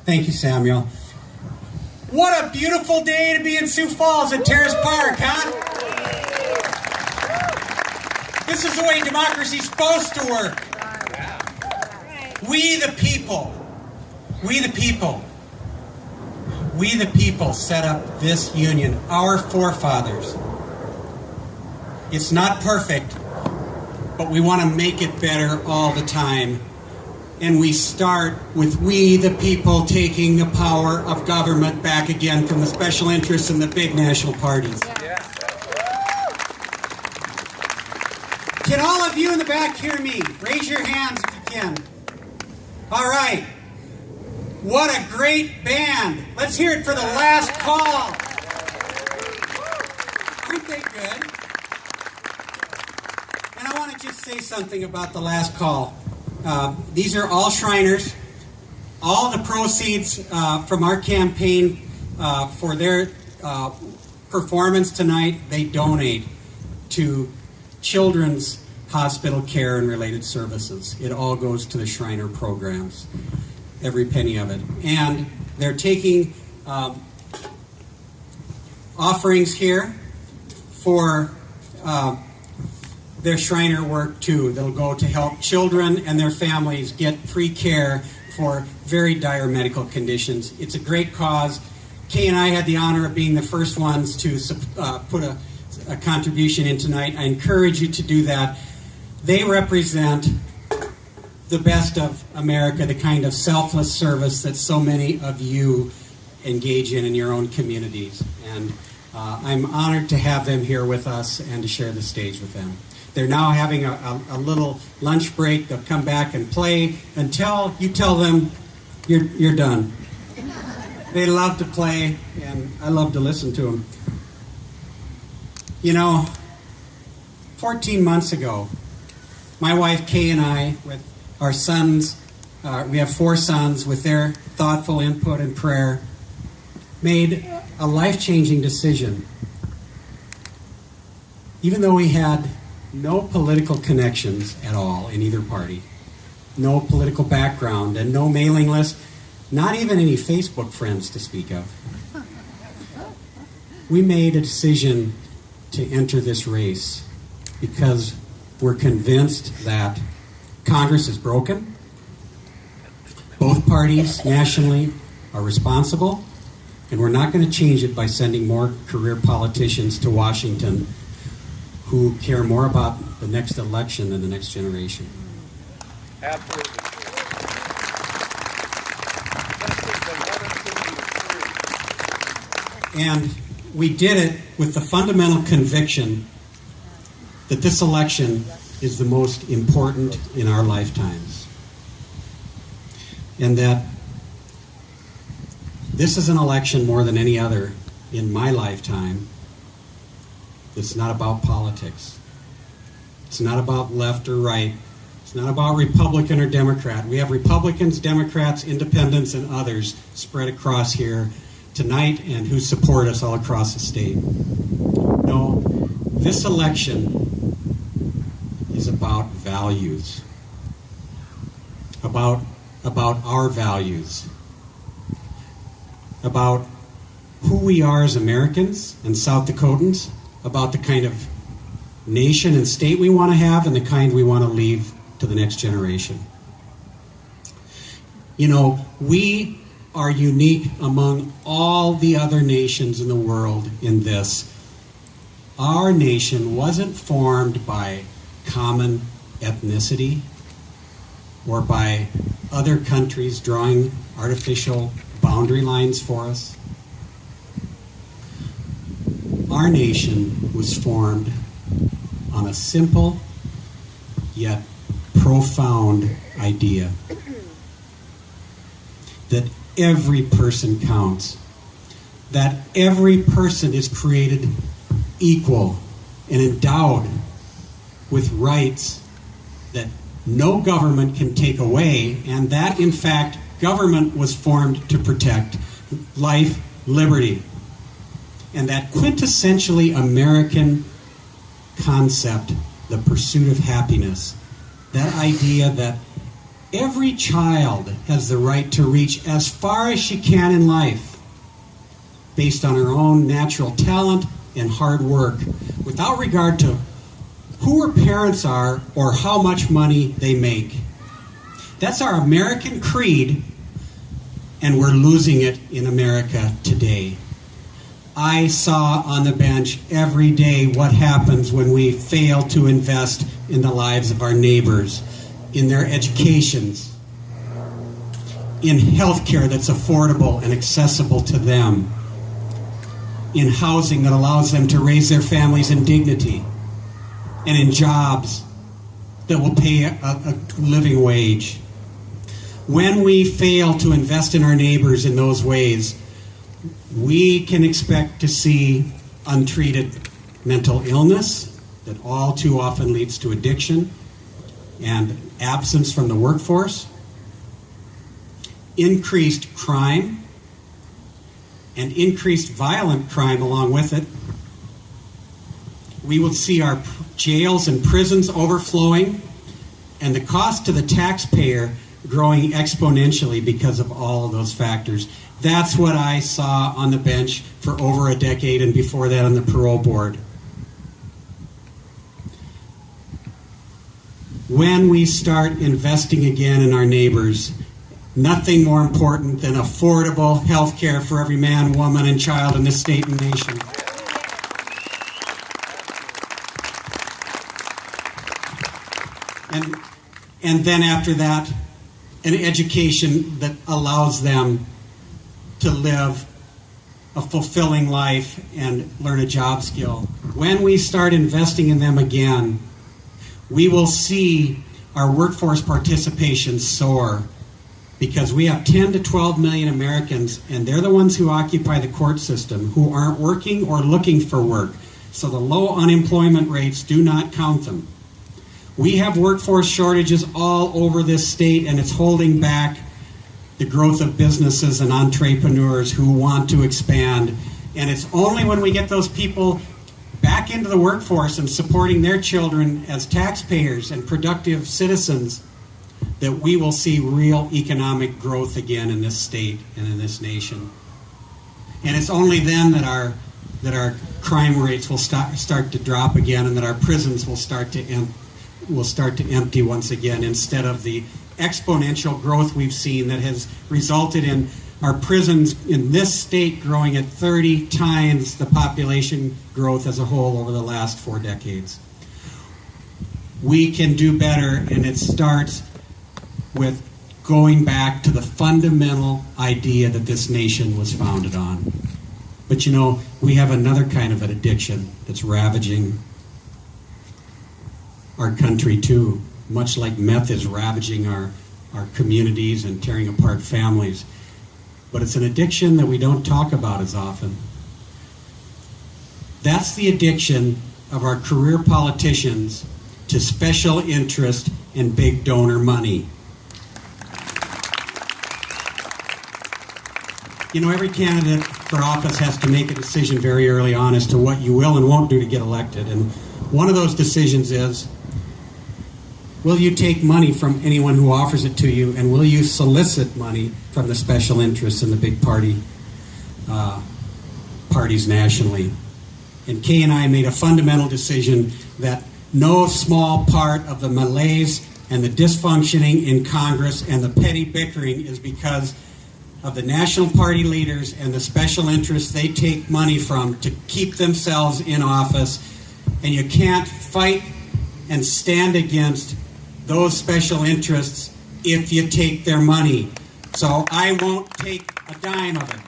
Thank you, Samuel. What a beautiful day to be in Sioux Falls at Terrace Park, huh? This is the way democracy's supposed to work. We the people set up this union, our forefathers. It's not perfect, but we want to make it better all the time. And we start with we the people taking the power of government back again from the special interests and the big national parties. Can all of you in the back hear me? Raise your hands if you can. All right. What a great band. Let's hear it for the Last Call. Aren't they good? And I want to just say something about the Last Call. These are all Shriners. All the proceeds from our campaign for their performance tonight, they donate to children's hospital care and related services. It all goes to the Shriner programs, every penny of it. And they're taking offerings here for their Shriner work too. They'll go to help children and their families get free care for very dire medical conditions. It's a great cause. Kay and I had the honor of being the first ones to put a contribution in tonight. I encourage you to do that. They represent the best of America, the kind of selfless service that so many of you engage in your own communities. And I'm honored to have them here with us and to share the stage with them. They're now having a little lunch break. They'll come back and play until you tell them you're done. They love to play, and I love to listen to them. You know, 14 months ago, my wife Kay and I, with our sons, we have 4 sons, with their thoughtful input and prayer, made a life-changing decision. Even though we had no political connections at all in either party, no political background, and no mailing list, not even any Facebook friends to speak of, we made a decision to enter this race because we're convinced that Congress is broken. Both parties nationally are responsible, and we're not going to change it by sending more career politicians to Washington who care more about the next election than the next generation. Absolutely. And we did it with the fundamental conviction that this election is the most important in our lifetimes. And that this is an election more than any other in my lifetime. It's not about politics. It's not about left or right. It's not about Republican or Democrat. We have Republicans, Democrats, Independents, and others spread across here tonight and who support us all across the state. No, this election is about values, about our values, about who we are as Americans and South Dakotans, about the kind of nation and state we want to have and the kind we want to leave to the next generation. You know, we are unique among all the other nations in the world in this. Our nation wasn't formed by common ethnicity or by other countries drawing artificial boundary lines for us. Our nation was formed on a simple yet profound idea that every person counts, that every person is created equal and endowed with rights that no government can take away, and that, in fact, government was formed to protect life, liberty, and that quintessentially American concept, the pursuit of happiness, that idea that Every child has the right to reach as far as she can in life based on her own natural talent and hard work, without regard to who her parents are or how much money they make. That's our American creed, and we're losing it in America today. I saw on the bench every day what happens when we fail to invest in the lives of our neighbors, in their educations, in health care that's affordable and accessible to them, in housing that allows them to raise their families in dignity, and in jobs that will pay a living wage. When we fail to invest in our neighbors in those ways, we can expect to see untreated mental illness that all too often leads to addiction and absence from the workforce, increased crime, and increased violent crime along with it. We will see our jails and prisons overflowing, and the cost to the taxpayer growing exponentially because of all of those factors. That's what I saw on the bench for over a decade, and before that on the parole board. When we start investing again in our neighbors, nothing more important than affordable health care for every man, woman, and child in this state and nation. And then after that, an education that allows them to live a fulfilling life and learn a job skill. When we start investing in them again, we will see our workforce participation soar, because we have 10 to 12 million Americans, and they're the ones who occupy the court system, who aren't working or looking for work. So the low unemployment rates do not count them. We have workforce shortages all over this state, and it's holding back the growth of businesses and entrepreneurs who want to expand. And it's only when we get those people back into the workforce and supporting their children as taxpayers and productive citizens that we will see real economic growth again in this state and in this nation. And it's only then that our crime rates will start to drop again, and that our prisons will start to empty once again, instead of the exponential growth we've seen that has resulted in our prisons in this state growing at 30 times the population growth as a whole over the last 4 decades. We can do better, and it starts with going back to the fundamental idea that this nation was founded on. But you know, we have another kind of an addiction that's ravaging our country too, much like meth is ravaging our communities and tearing apart families. But it's an addiction that we don't talk about as often. That's the addiction of our career politicians to special interest and big donor money. You know, every candidate for office has to make a decision very early on as to what you will and won't do to get elected. And one of those decisions is, will you take money from anyone who offers it to you, and will you solicit money from the special interests in the big parties nationally? And Kay and I made a fundamental decision that no small part of the malaise and the dysfunctioning in Congress and the petty bickering is because of the national party leaders and the special interests they take money from to keep themselves in office. And you can't fight and stand against those special interests if you take their money. So I won't take a dime of it.